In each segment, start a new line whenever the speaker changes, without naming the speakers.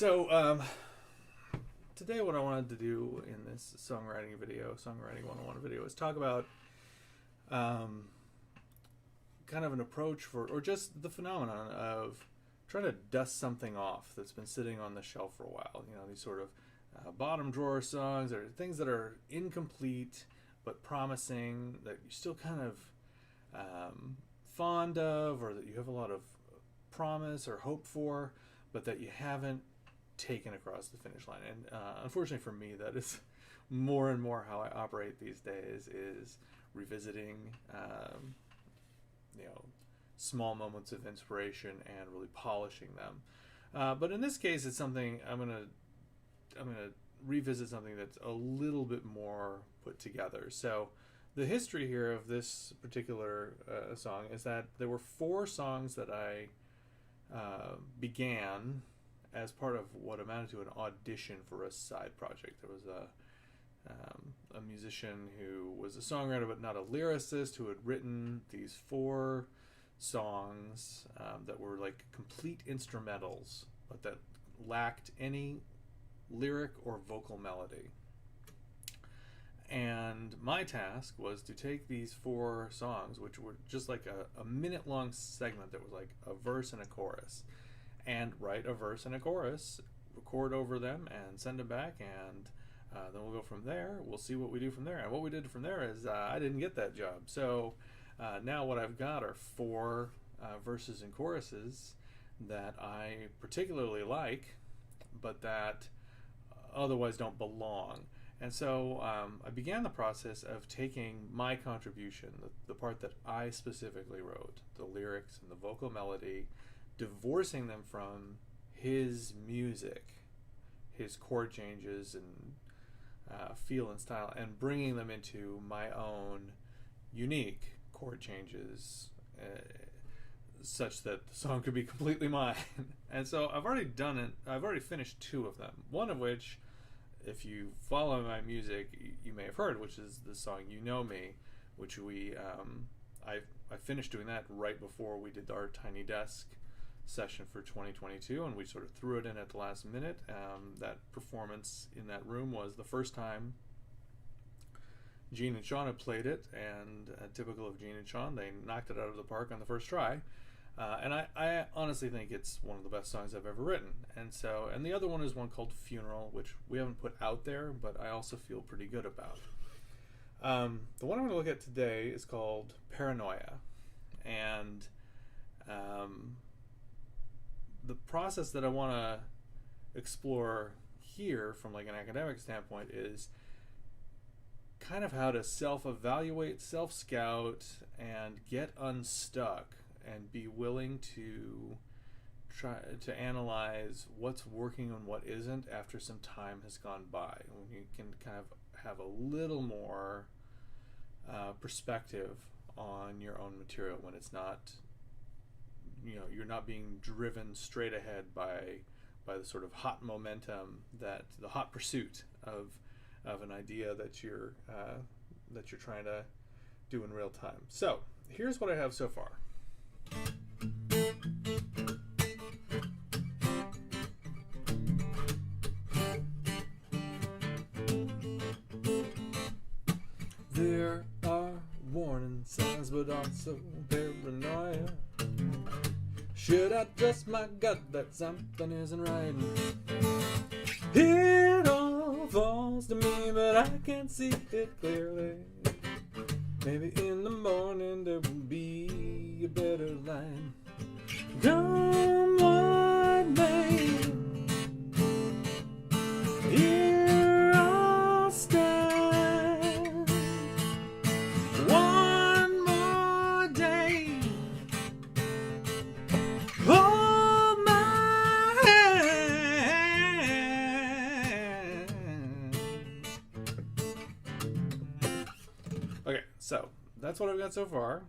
Today what I wanted to do in this songwriting video, Songwriting 101 video, is talk about kind of an approach for, or just the phenomenon of trying to dust something off that's been sitting on the shelf for a while. You know, these sort of bottom drawer songs, or things that are incomplete but promising, that you're still kind of fond of, or that you have a lot of promise or hope for, but that you haven't taken across the finish line. And unfortunately for me, that is more and more how I operate these days, is revisiting small moments of inspiration and really polishing them. But in this case, it's something I'm gonna revisit something that's a little bit more put together. So the history here of this particular song is that there were 4 songs that I began as part of what amounted to an audition for a side project. There was a musician who was a songwriter but not a lyricist, who had written these 4 songs that were like complete instrumentals, but that lacked any lyric or vocal melody. And my task was to take these 4 songs, which were just like a minute-long segment that was like a verse and a chorus, and write a verse and a chorus, record over them, and send them back, and then we'll go from there. We'll see what we do from there. And what we did from there is I didn't get that job. So now what I've got are 4 verses and choruses that I particularly like, but that otherwise don't belong. And so I began the process of taking my contribution, the part that I specifically wrote, the lyrics and the vocal melody, divorcing them from his music, his chord changes and feel and style, and bringing them into my own unique chord changes, such that the song could be completely mine. And so I've already done it. I've already finished 2 of them, one of which, if you follow my music, you may have heard, which is the song "You Know Me," which I finished doing that right before we did our Tiny Desk session for 2022, and we sort of threw it in at the last minute. That performance in that room was the first time Gene and Sean had played it, and typical of Gene and Sean, they knocked it out of the park on the first try. And I honestly think it's one of the best songs I've ever written. And the other one is one called "Funeral," which we haven't put out there, but I also feel pretty good about. The one I'm going to look at today is called "Paranoia," and the process that I want to explore here from like an academic standpoint is kind of how to self-evaluate, self-scout, and get unstuck, and be willing to try to analyze what's working and what isn't after some time has gone by, when you can kind of have a little more perspective on your own material, when it's not, you're not being driven straight ahead by the sort of hot momentum, that the hot pursuit of an idea that you're trying to do in real time. So here's what I have so far. There are warning signs, but also paranoia. Should I trust my gut that something isn't right? It all falls to me, but I can't see it clearly. Maybe in the morning there will be a better line. Come what may, here I'll stand. One more day, hold my hand. Okay, so that's what I've got so far.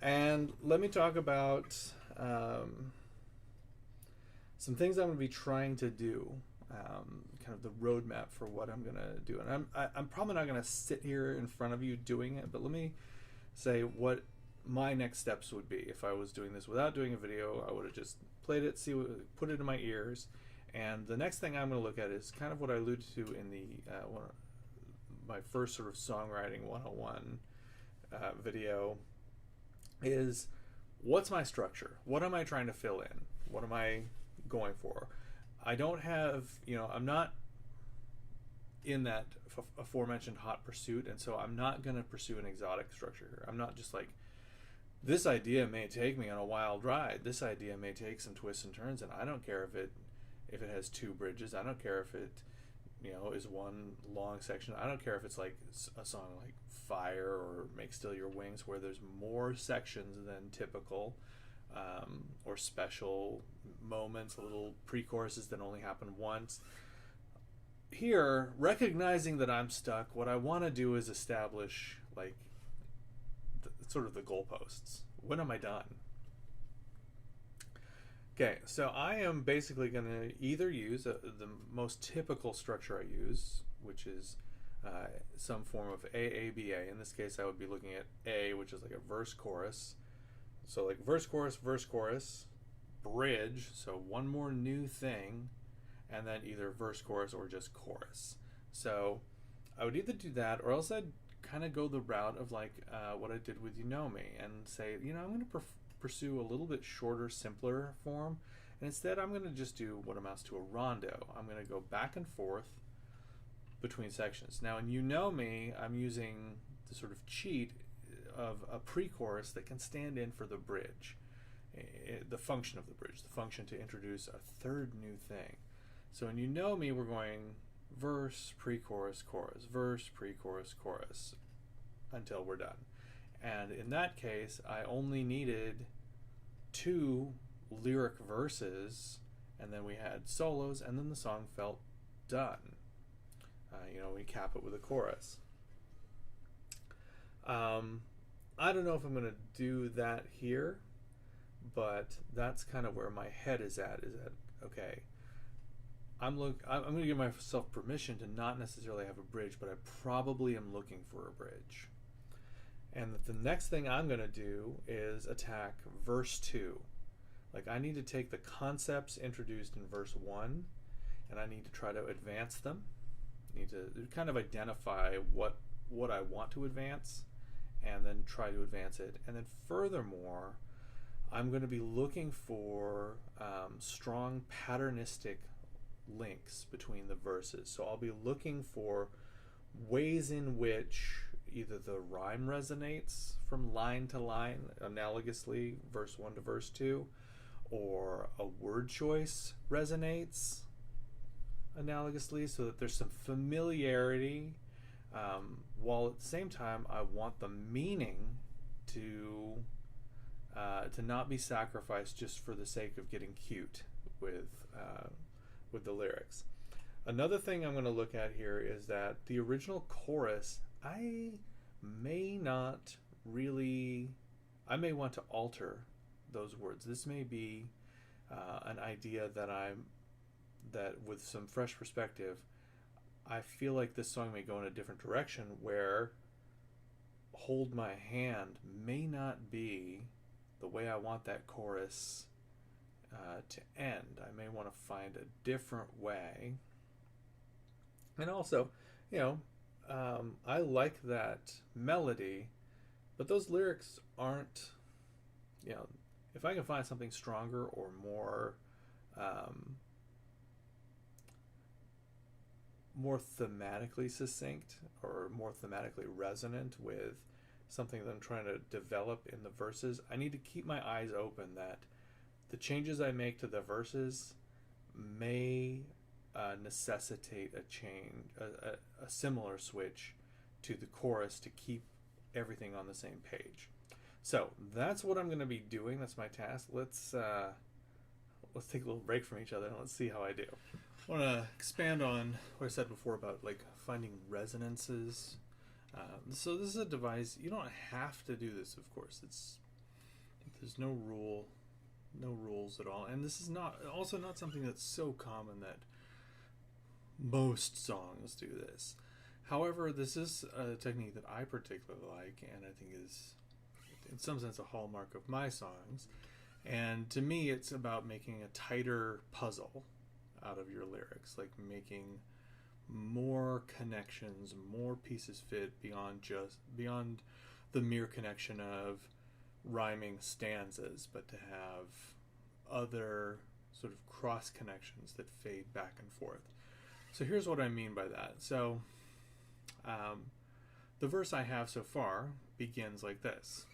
And let me talk about some things I'm going to be trying to do, kind of the roadmap for what I'm going to do. And I'm probably not going to sit here in front of you doing it, but let me say what my next steps would be. If I was doing this without doing a video, I would have just played it, put it in my ears, And the next thing I'm going to look at is kind of what I alluded to in the my first sort of songwriting 101 video, is what's my structure? What am I trying to fill in? What am I going for? I don't have, I'm not in that aforementioned hot pursuit, and so I'm not going to pursue an exotic structure here. I'm not just like, this idea may take me on a wild ride. This idea may take some twists and turns, and I don't care if it has 2 bridges. I don't care if it is one long section. I don't care if it's like a song like Fire or Make Still Your Wings, where there's more sections than typical, or special moments, little pre-choruses that only happen once. Here, recognizing that I'm stuck, what I want to do is establish like sort of the goalposts. When am I done? Okay, so I am basically going to either use the most typical structure I use, which is some form of AABA. In this case, I would be looking at A, which is like a verse chorus. So like verse chorus, bridge, so one more new thing, and then either verse chorus or just chorus. So I would either do that, or else I'd kind of go the route of like what I did with You Know Me, and say, I'm going to pursue a little bit shorter, simpler form, and instead I'm going to just do what amounts to a rondo. I'm going to go back and forth between sections. Now in You Know Me, I'm using the sort of cheat of a pre-chorus that can stand in for the bridge, the function of the bridge, the function to introduce a third new thing. So in You Know Me, we're going verse, pre-chorus, chorus, verse, pre-chorus, chorus, until we're done. And in that case, I only needed 2 lyric verses, and then we had solos, and then the song felt done. We cap it with a chorus. I don't know if I'm going to do that here, but that's kind of where my head is at, okay, I'm going to give myself permission to not necessarily have a bridge, but I probably am looking for a bridge. And the next thing I'm going to do is attack verse 2. Like, I need to take the concepts introduced in verse 1, and I need to try to advance them. I need to kind of identify what I want to advance, and then try to advance it. And then furthermore, I'm going to be looking for strong patternistic links between the verses. So I'll be looking for ways in which either the rhyme resonates from line to line, analogously verse 1 to verse 2, or a word choice resonates analogously, so that there's some familiarity, while at the same time I want the meaning to not be sacrificed just for the sake of getting cute with the lyrics. Another thing I'm going to look at here is that the original chorus, I may want to alter those words. This may be an idea that with some fresh perspective, I feel like this song may go in a different direction, where Hold My Hand may not be the way I want that chorus to end. I may want to find a different way. And also, I like that melody, but those lyrics aren't, if I can find something stronger or more thematically succinct or more thematically resonant with something that I'm trying to develop in the verses, I need to keep my eyes open that the changes I make to the verses may necessitate a change, a similar switch to the chorus to keep everything on the same page. So that's what I'm going to be doing. That's my task. Let's take a little break from each other and let's see how I do. I want to expand on what I said before about like finding resonances. So this is a device. You don't have to do this, of course. There's no rules at all, and this is not something that's so common that most songs do this. However, this is a technique that I particularly like, and I think is, in some sense, a hallmark of my songs. And to me, it's about making a tighter puzzle. out of your lyrics, like making more connections, more pieces fit beyond the mere connection of rhyming stanzas, but to have other sort of cross connections that fade back and forth. So here's what I mean by that. So the verse I have so far begins like this.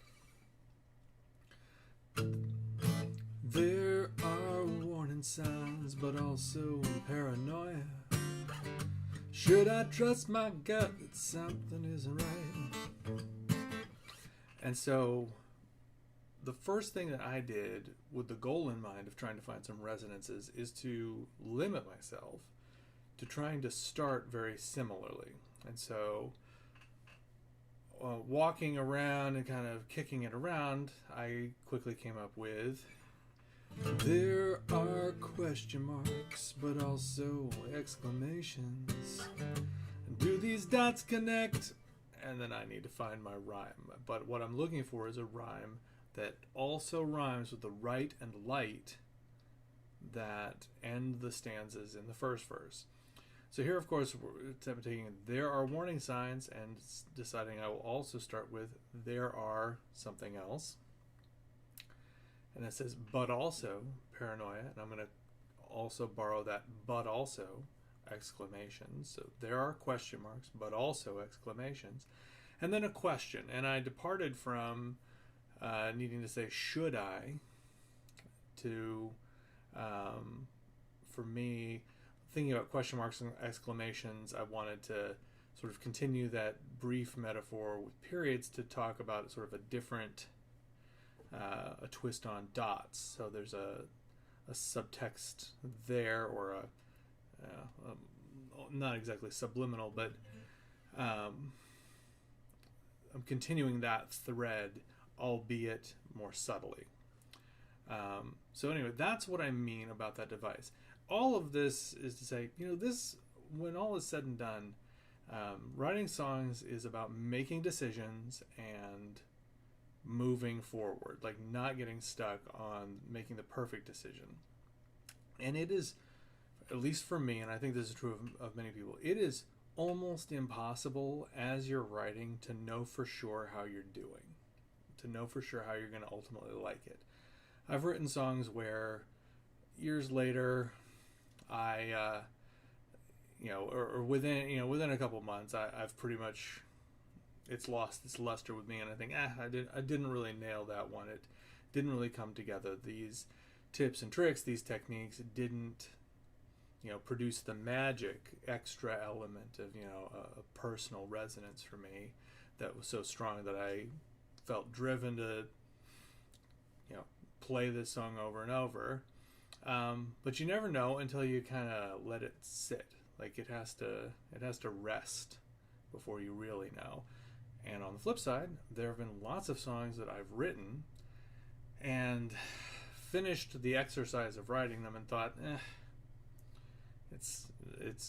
There are warning signs, but also paranoia. Should I trust my gut that something isn't right? And so the first thing that I did with the goal in mind of trying to find some resonances is to limit myself to trying to start very similarly. And so walking around and kind of kicking it around, I quickly came up with, there are question marks, but also exclamations. Do these dots connect? And then I need to find my rhyme. But what I'm looking for is a rhyme that also rhymes with the right and light that end the stanzas in the first verse. So here, of course, we're taking there are warning signs and deciding I will also start with there are something else. And it says, but also, paranoia. And I'm going to also borrow that but also exclamations. So there are question marks, but also exclamations. And then a question. And I departed from needing to say should I to, for me, thinking about question marks and exclamations, I wanted to sort of continue that brief metaphor with periods to talk about sort of a different, a twist on dots. So there's a subtext there, or not exactly subliminal, but I'm continuing that thread, albeit more subtly. So anyway, that's what I mean about that device. All of this is to say, this, when all is said and done, writing songs is about making decisions and moving forward, like not getting stuck on making the perfect decision. And it is, at least for me, and I think this is true of many people, it is almost impossible as you're writing to know for sure how you're doing, to know for sure how you're going to ultimately like it. I've written songs where years later, or within a couple months, I've pretty much, it's lost its luster with me, and I think, I didn't really nail that one. It didn't really come together. These tips and tricks, these techniques didn't, produce the magic extra element of, a personal resonance for me that was so strong that I felt driven to, play this song over and over. But you never know until you kind of let it sit. Like it has to rest before you really know. And on the flip side, there have been lots of songs that I've written and finished the exercise of writing them and thought, it's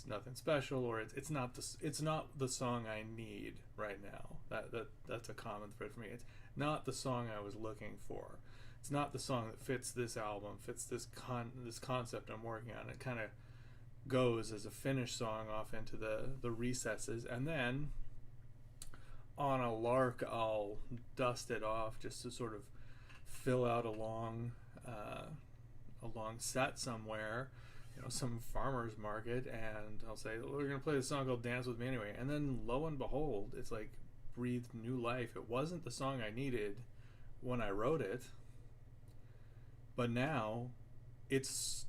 nothing special, or it's not the song I need right now. That's a common thread for me. It's not the song I was looking for. It's not the song that fits this album, fits this concept I'm working on. It kind of goes as a finished song off into the recesses, and then on a lark I'll dust it off just to sort of fill out a long set somewhere, some farmer's market, and I'll say, we're going to play this song called Dance With Me anyway, and then lo and behold, it's like breathed new life. It wasn't the song I needed when I wrote it, but now it's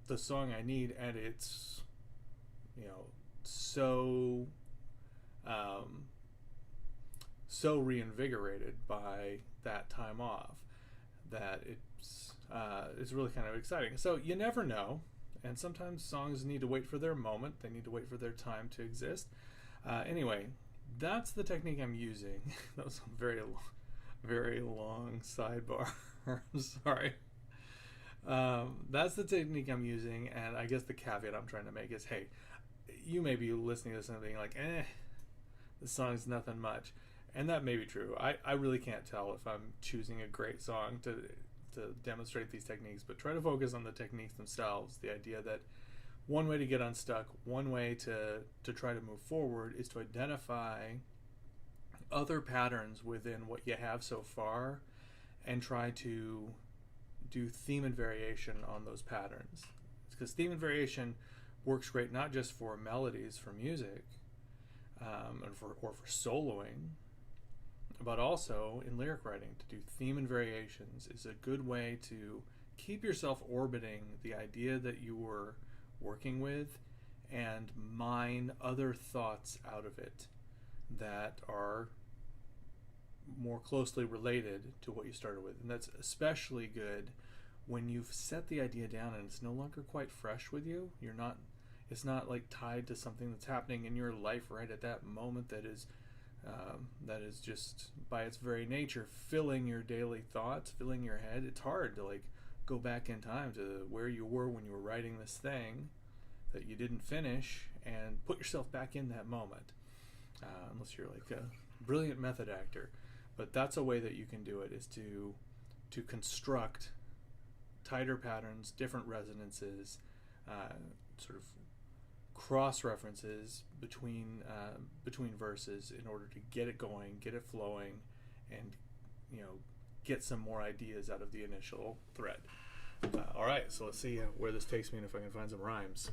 the song I need, and it's so reinvigorated by that time off that it's really kind of exciting. So you never know, and sometimes songs need to wait for their moment. They need to wait for their time to exist. Anyway, that's the technique I'm using. That was a very long sidebar. I'm sorry. That's the technique I'm using, and I guess the caveat I'm trying to make is, hey, you may be listening to something like, this song's nothing much, and that may be true. I really can't tell if I'm choosing a great song to demonstrate these techniques, but try to focus on the techniques themselves, the idea that one way to get unstuck, one way to try to move forward is to identify other patterns within what you have so far and try to do theme and variation on those patterns. Because theme and variation works great not just for melodies for music or for soloing, but also in lyric writing. To do theme and variations is a good way to keep yourself orbiting the idea that you were working with and mine other thoughts out of it that are more closely related to what you started with. And that's especially good when you've set the idea down and it's no longer quite fresh with you. It's not like tied to something that's happening in your life right at that moment that is just by its very nature filling your daily thoughts, filling your head. It's hard to like go back in time to where you were when you were writing this thing that you didn't finish and put yourself back in that moment, unless you're like a brilliant method actor. But that's a way that you can do it, is to construct tighter patterns, different resonances, sort of cross references between verses in order to get it going, get it flowing, and get some more ideas out of the initial thread. All right, so let's see where this takes me and if I can find some rhymes.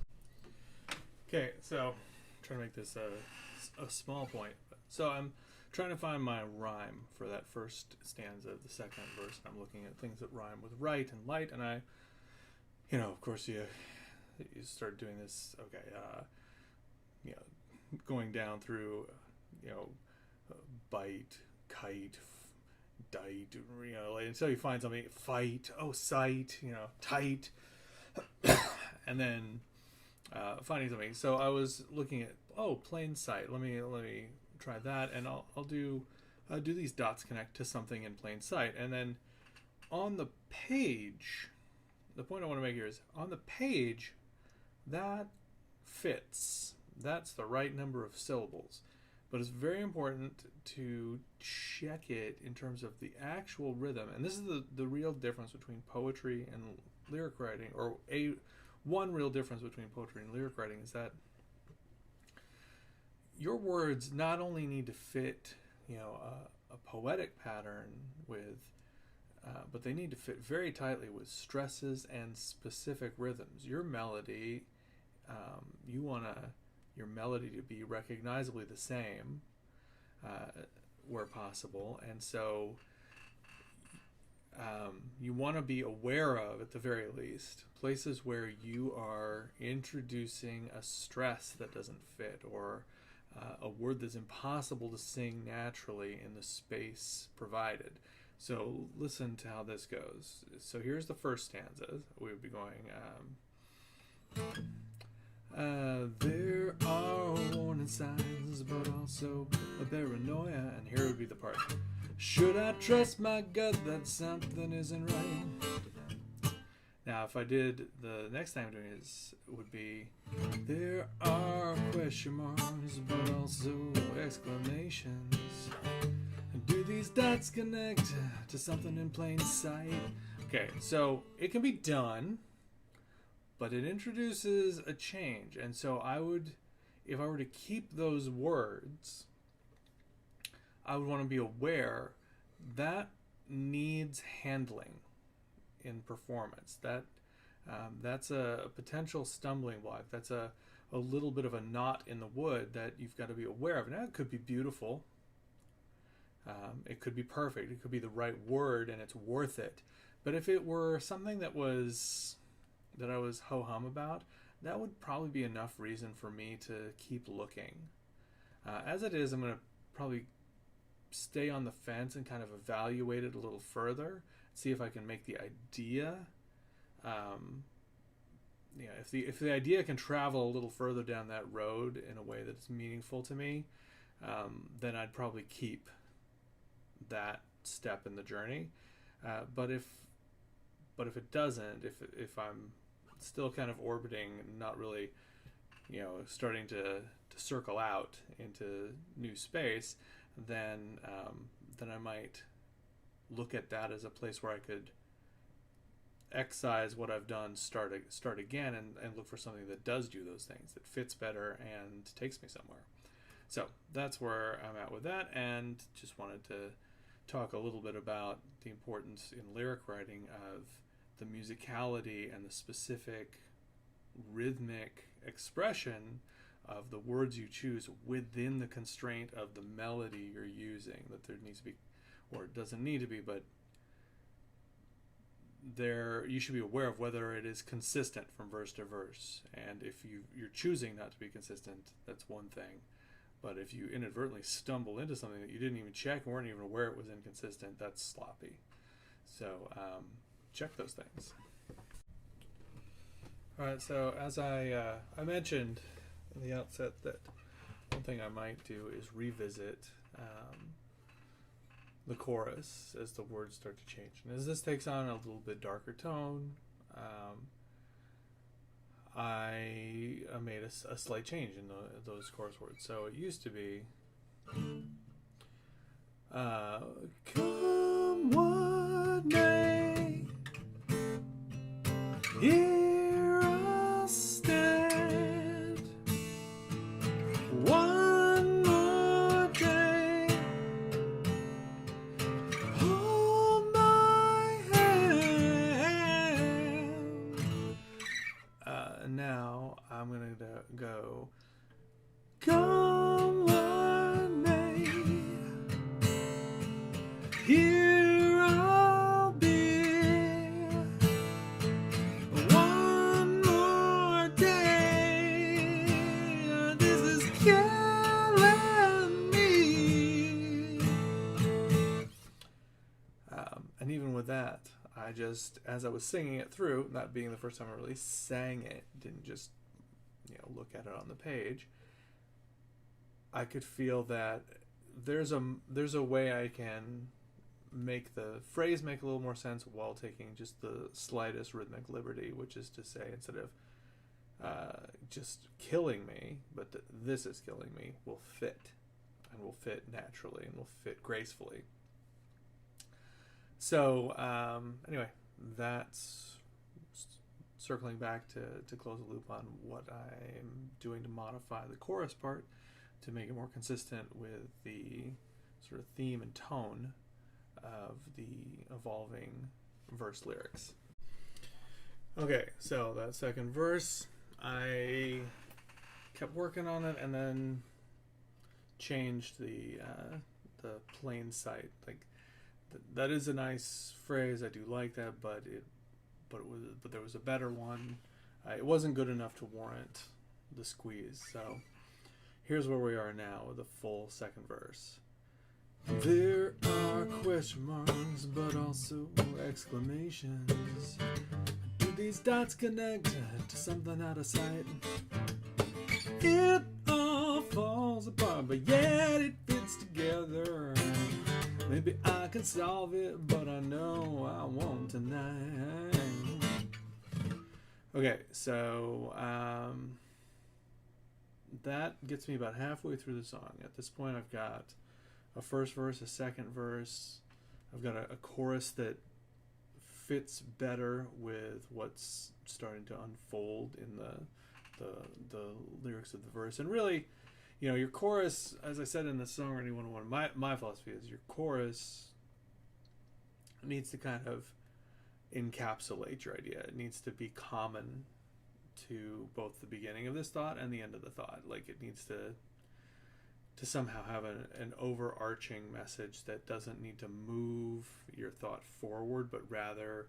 Okay, so I'm trying to make this a small point. So I'm trying to find my rhyme for that first stanza of the second verse. I'm looking at things that rhyme with right and light, and I, of course you start doing this. Okay, going down through, bite, kite, dite, until you find something. Fight, sight, tight, and then finding something. So I was looking at plain sight. Let me try that, and I'll do these dots connect to something in plain sight, and then on the page, the point I want to make here is on the page that fits. That's the right number of syllables, but it's very important to check it in terms of the actual rhythm. And this is the real difference between poetry and lyric writing, or one real difference between poetry and lyric writing is that your words not only need to fit, a poetic pattern but they need to fit very tightly with stresses and specific rhythms. Your melody, you want your melody to be recognizably the same where possible, and so you want to be aware of, at the very least, places where you are introducing a stress that doesn't fit, or a word that's impossible to sing naturally in the space provided. So listen to how this goes. So here's the first stanza. We would be going, there are warning signs, but also a paranoia. And here would be the part. Should I trust my gut that something isn't right? Now, if I did, the next time I'm doing this would be, there are question marks, but also exclamations. Do these dots connect to something in plain sight? Okay, so it can be done, but it introduces a change. And so if I were to keep those words, I would want to be aware that needs handling in performance. That's a potential stumbling block. That's a little bit of a knot in the wood that you've got to be aware of. Now, it could be beautiful. It could be perfect. It could be the right word, and it's worth it. But if it were something that I was ho-hum about, that would probably be enough reason for me to keep looking. As it is, I'm going to probably stay on the fence and kind of evaluate it a little further, see if I can make the idea, if the idea can travel a little further down that road in a way that's meaningful to me, then I'd probably keep that step in the journey. But if it doesn't, if I'm still kind of orbiting, not really, starting to circle out into new space, then I might look at that as a place where I could excise what I've done, start again, and look for something that does do those things, that fits better and takes me somewhere. So that's where I'm at with that, and just wanted to talk a little bit about the importance in lyric writing of the musicality and the specific rhythmic expression of the words you choose within the constraint of the melody you're using. That there needs to be, or it doesn't need to be, but there you should be aware of whether it is consistent from verse to verse. And if you're choosing not to be consistent, that's one thing. But if you inadvertently stumble into something that you didn't even check and weren't even aware it was inconsistent, that's sloppy. So check those things. All right, so as I mentioned in the outset, that one thing I might do is revisit the chorus as the words start to change. And as this takes on a little bit darker tone, I made a slight change in those chorus words. So it used to be, come what may, here I stand, one more day, hold my hand. Now I'm gonna go, come what may, here I'll be, one more day, this is killing me. And even with that, I just, as I was singing it through, that being the first time I really sang it, didn't just, look at it on the page, I could feel that there's a way I can make the phrase make a little more sense while taking just the slightest rhythmic liberty, which is to say, instead of just killing me, but this is killing me, will fit, and will fit naturally, and will fit gracefully. So anyway, that's circling back to close the loop on what I'm doing to modify the chorus part to make it more consistent with the sort of theme and tone of the evolving verse lyrics. Okay, so that second verse, I kept working on it and then changed the plain sight. Like, that is a nice phrase. I do like that, but there was a better one. It wasn't good enough to warrant the squeeze. So here's where we are now with the full second verse. There are question marks, but also exclamations. Do these dots connect to something out of sight? It all falls apart, but yet it fits together. Maybe I can solve it, but I know I won't tonight. Okay, so that gets me about halfway through the song. At this point, I've got a first verse, a second verse. I've got a chorus that fits better with what's starting to unfold in the lyrics of the verse. And really, your chorus, as I said in the Songwriting 101, my philosophy is your chorus needs to kind of encapsulate your idea. It needs to be common to both the beginning of this thought and the end of the thought. Like, it needs to somehow have an overarching message that doesn't need to move your thought forward, but rather,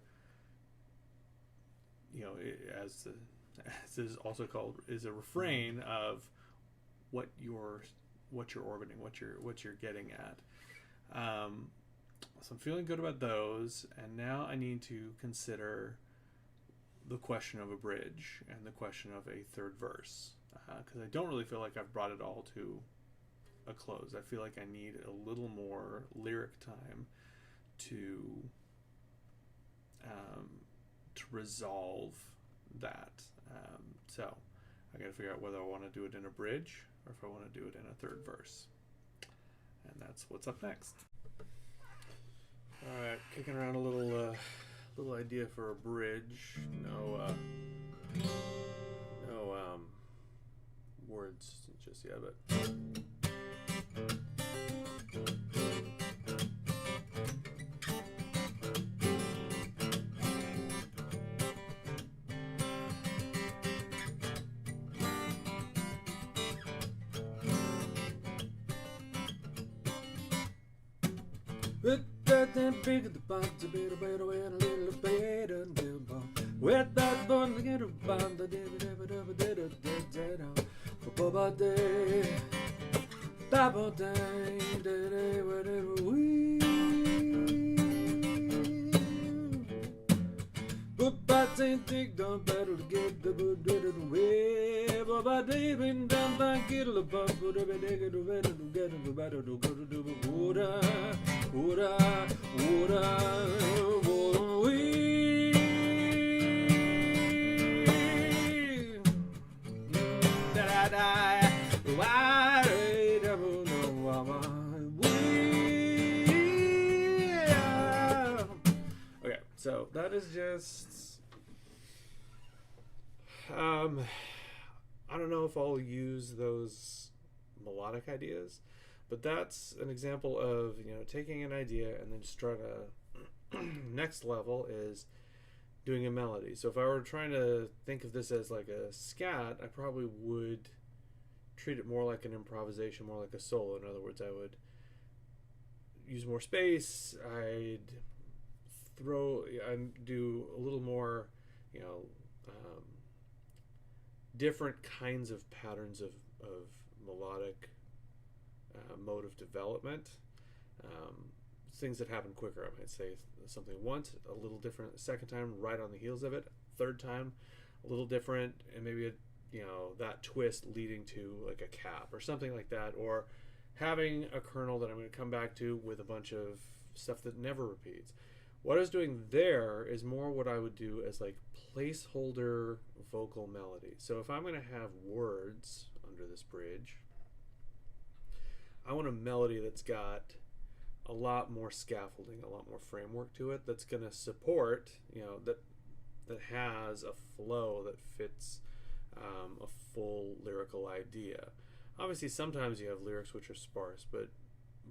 as is also called, is a refrain of what you're orbiting, what you're getting at. So I'm feeling good about those, and now I need to consider the question of a bridge and the question of a third verse, because I don't really feel like I've brought it all to a close. I feel like I need a little more lyric time to resolve that. So I got to figure out whether I want to do it in a bridge or if I want to do it in a third verse. And that's what's up next. All right, kicking around a little idea for a bridge. No words just yet, but. With that big at the bottom, a little bit with that bun to get a band, the Baba Day, Double Day, but bats ain't think don't better to get the good away. Baba Day, been down by get a bump, but every day get a better to get a better to go to do water. Okay, so that is just I don't know if I'll use those melodic ideas, but that's an example of, taking an idea and then just trying to next level is doing a melody. So if I were trying to think of this as like a scat, I probably would treat it more like an improvisation, more like a solo. In other words, I would use more space. I'd do a little more, different kinds of patterns of melodic mode of development. Things that happen quicker. I might say something once, a little different the second time, right on the heels of it. Third time, a little different, and maybe that twist leading to like a cap or something like that, or having a kernel that I'm going to come back to with a bunch of stuff that never repeats. What I was doing there is more what I would do as like placeholder vocal melody. So if I'm going to have words under this bridge, I want a melody that's got a lot more scaffolding, a lot more framework to it, that's going to support, that has a flow that fits a full lyrical idea. Obviously, sometimes you have lyrics which are sparse, but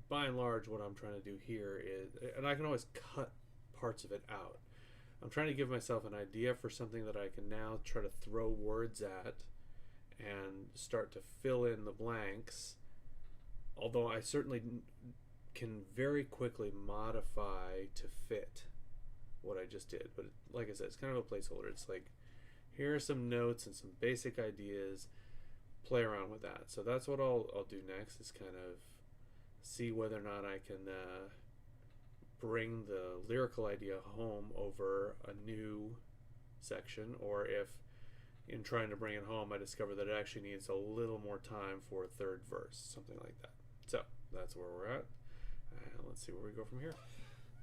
by and large, what I'm trying to do here is, and I can always cut parts of it out. I'm trying to give myself an idea for something that I can now try to throw words at and start to fill in the blanks, although I certainly can very quickly modify to fit what I just did. But like I said, it's kind of a placeholder. It's like, here are some notes and some basic ideas, play around with that. So that's what I'll do next, is kind of see whether or not I can bring the lyrical idea home over a new section, or if in trying to bring it home I discover that it actually needs a little more time for a third verse, something like that. So that's where we're at. Let's see where we go from here.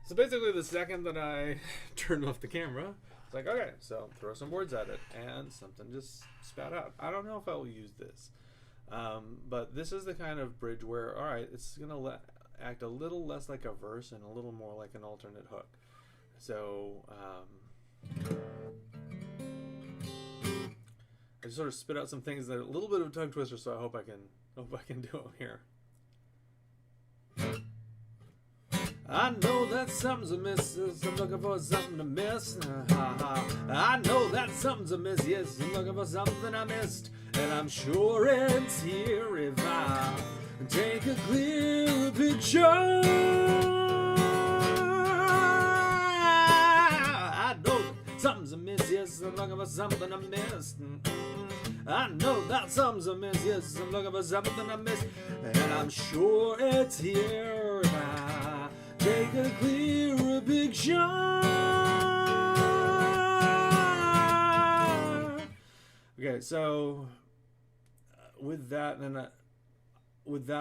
So basically, the second that I turned off the camera, it's like, okay, so throw some words at it, and something just spat out. I don't know if I will use this, but this is the kind of bridge where, all right, it's going to act a little less like a verse and a little more like an alternate hook. So I just sort of spit out some things that are a little bit of a tongue twister, so I hope I can do them here. I know that something's amiss, yes, I'm looking for something to miss. I know that something's amiss, yes, I'm looking for something I missed. And I'm sure it's here if I take a clear picture. I know that something's amiss, yes, I'm looking for something I missed. I know that something's amiss, yes, I'm looking for something I missed. And I'm sure it's here if I take a clearer picture. Okay, so with that,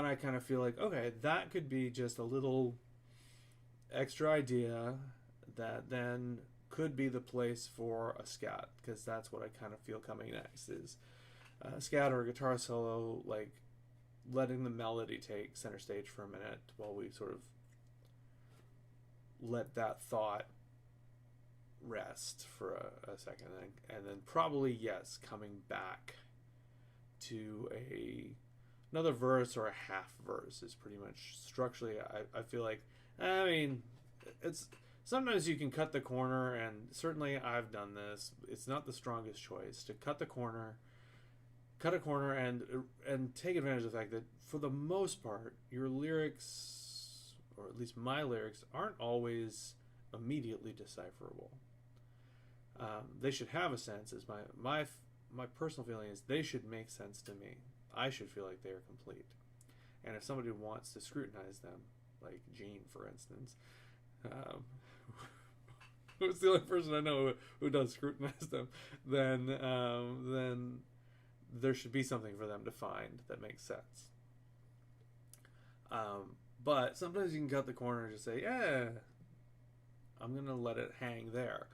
I kind of feel like, okay, that could be just a little extra idea that then could be the place for a scat, because that's what I kind of feel coming next, is a scat or a guitar solo, like letting the melody take center stage for a minute while we sort of let that thought rest for a second, and then probably, yes, coming back to another verse or a half verse is pretty much structurally. I feel like, I mean, it's sometimes you can cut the corner, and certainly I've done this. It's not the strongest choice to cut a corner and take advantage of the fact that for the most part your lyrics, or at least my lyrics, aren't always immediately decipherable. They should have a sense. Is my personal feeling is they should make sense to me. I should feel like they are complete. And if somebody wants to scrutinize them, like Gene, for instance, who's the only person I know who does scrutinize them, then there should be something for them to find that makes sense. But sometimes you can cut the corner and just say, yeah, I'm going to let it hang there.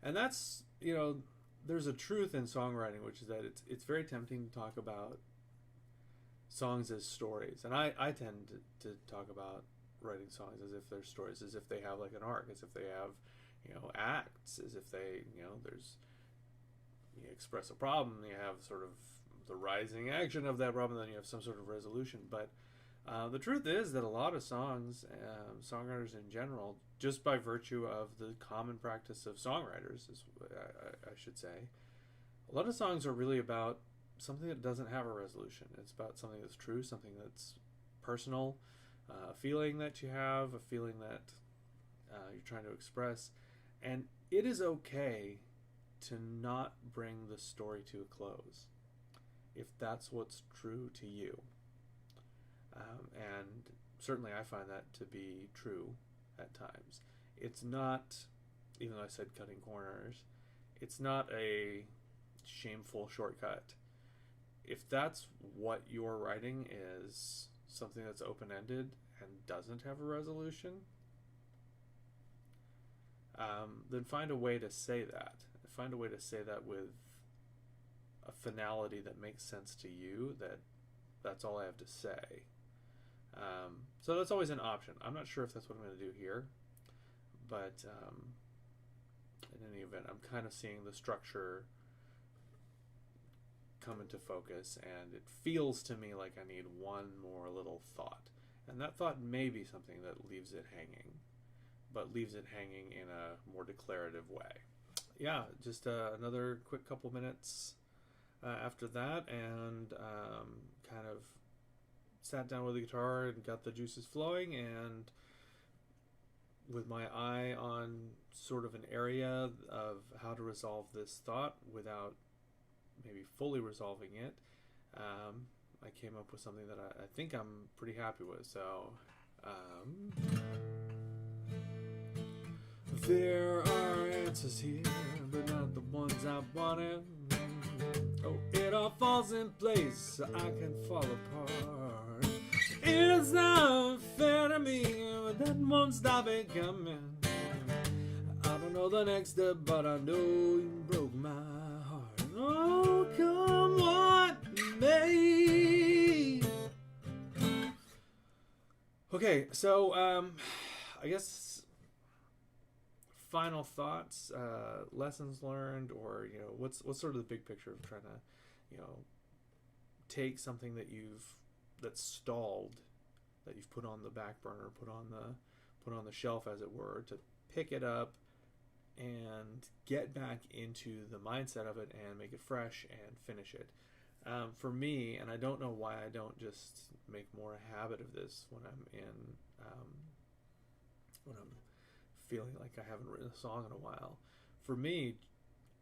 And that's, there's a truth in songwriting, which is that it's very tempting to talk about songs as stories. And I tend to talk about writing songs as if they're stories, as if they have like an arc, as if they have, acts, as if they, you express a problem, you have sort of the rising action of that problem, then you have some sort of resolution. But the truth is that a lot of songs, songwriters in general, just by virtue of the common practice of songwriters, I should say, a lot of songs are really about something that doesn't have a resolution. It's about something that's true, something that's personal, a feeling that you have, a feeling that you're trying to express. And it is okay to not bring the story to a close if that's what's true to you. And certainly I find that to be true at times. It's not, even though I said cutting corners, it's not a shameful shortcut. If that's what you're writing is something that's open-ended and doesn't have a resolution, then find a way to say that. Find a way to say that with a finality that makes sense to you, that's all I have to say. So that's always an option. I'm not sure if that's what I'm going to do here, but in any event, I'm kind of seeing the structure come into focus, and it feels to me like I need one more little thought. And that thought may be something that leaves it hanging, but leaves it hanging in a more declarative way. Yeah, just another quick couple minutes after that, and kind of sat down with the guitar and got the juices flowing, and with my eye on sort of an area of how to resolve this thought without maybe fully resolving it, I came up with something that I think I'm pretty happy with. So there are answers here, but not the ones I wanted. Oh, it all falls in place so I can fall apart. It's not fair to me, but that won't stop it coming. I don't know the next step, but I know you broke my heart. Oh, come what may. Okay, so I guess final thoughts, lessons learned, or what's sort of the big picture of trying to take something that's stalled, that you've put on the back burner, put on the shelf, as it were, to pick it up and get back into the mindset of it and make it fresh and finish it. For me, and I don't know why I don't just make more a habit of this when I'm feeling like I haven't written a song in a while. For me,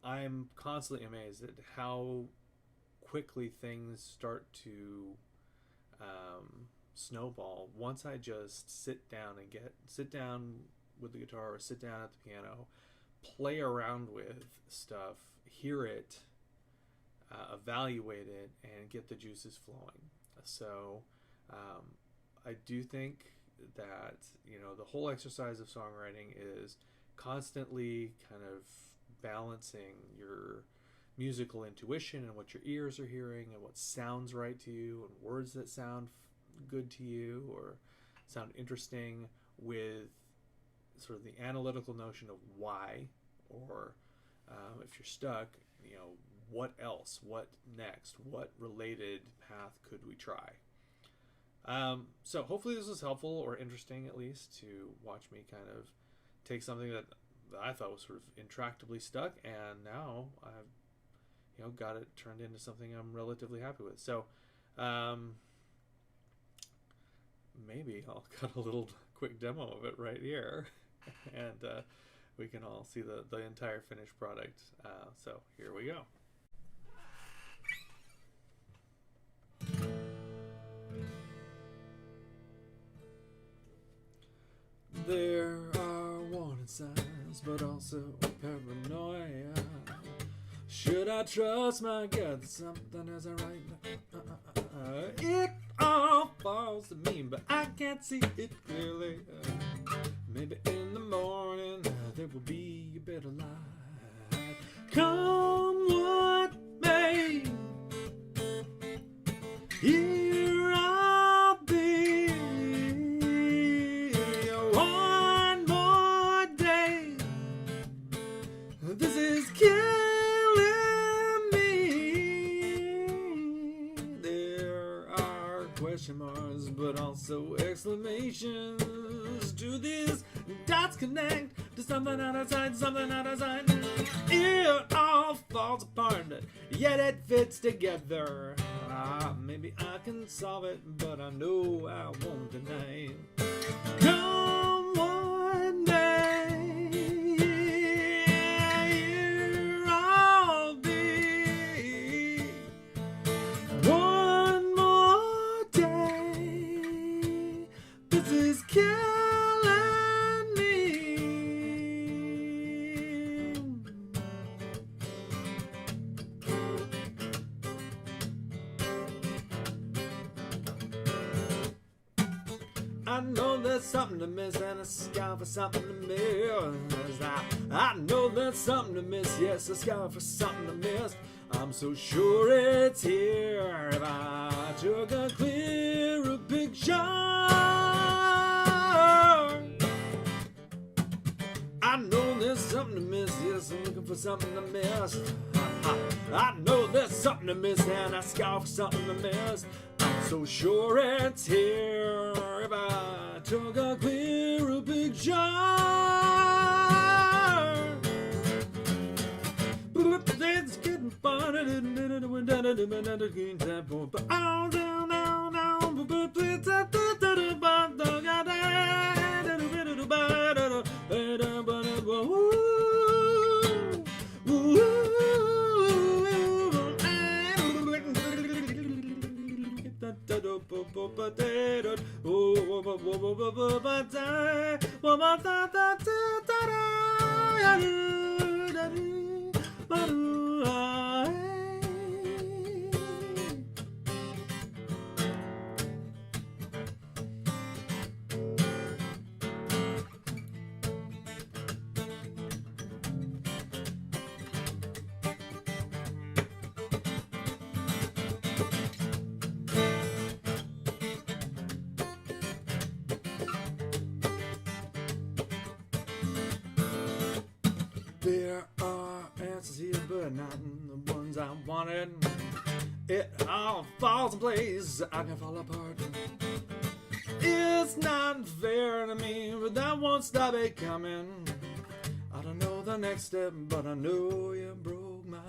I'm constantly amazed at how quickly things start to snowball once I just sit down with the guitar, or sit down at the piano, play around with stuff, hear it, evaluate it, and get the juices flowing. So I do think that the whole exercise of songwriting is constantly kind of balancing your musical intuition and what your ears are hearing and what sounds right to you and words that sound good to you or sound interesting, with sort of the analytical notion of why or if you're stuck, what else? What next? What related path could we try? So hopefully this was helpful or interesting, at least, to watch me kind of take something that I thought was sort of intractably stuck, and now I've got it turned into something I'm relatively happy with. So maybe I'll cut a little quick demo of it right here, and we can all see the entire finished product. So here we go. There are warning signs, but also paranoia. Should I trust my gut that something isn't right? It all falls to me, but I can't see it clearly. Maybe in the morning there will be a better light. Come what may, here I'll be. One more day. This is killing me. There are question marks, but also exclamations. Do these dots connect to something outside, something outside? It all falls apart, yet it fits together. Maybe I can solve it, but I know I won't tonight. Come one day, here I'll be. One more day, this is killing me. I know there's something to miss and a sky for something to miss. I know there's something to miss, yes, a sky for something to miss. I'm so sure it's here if I took a clearer picture. I know there's something to miss, yes, I'm looking for something to miss. I know there's something to miss and I scout for something to miss. I'm so sure it's here if I took a clearer picture. It's getting fun, There are answers here, but not the ones I wanted. It all falls in place, I can fall apart. It's not fair to me, but that won't stop it coming. I don't know the next step, but I know you broke my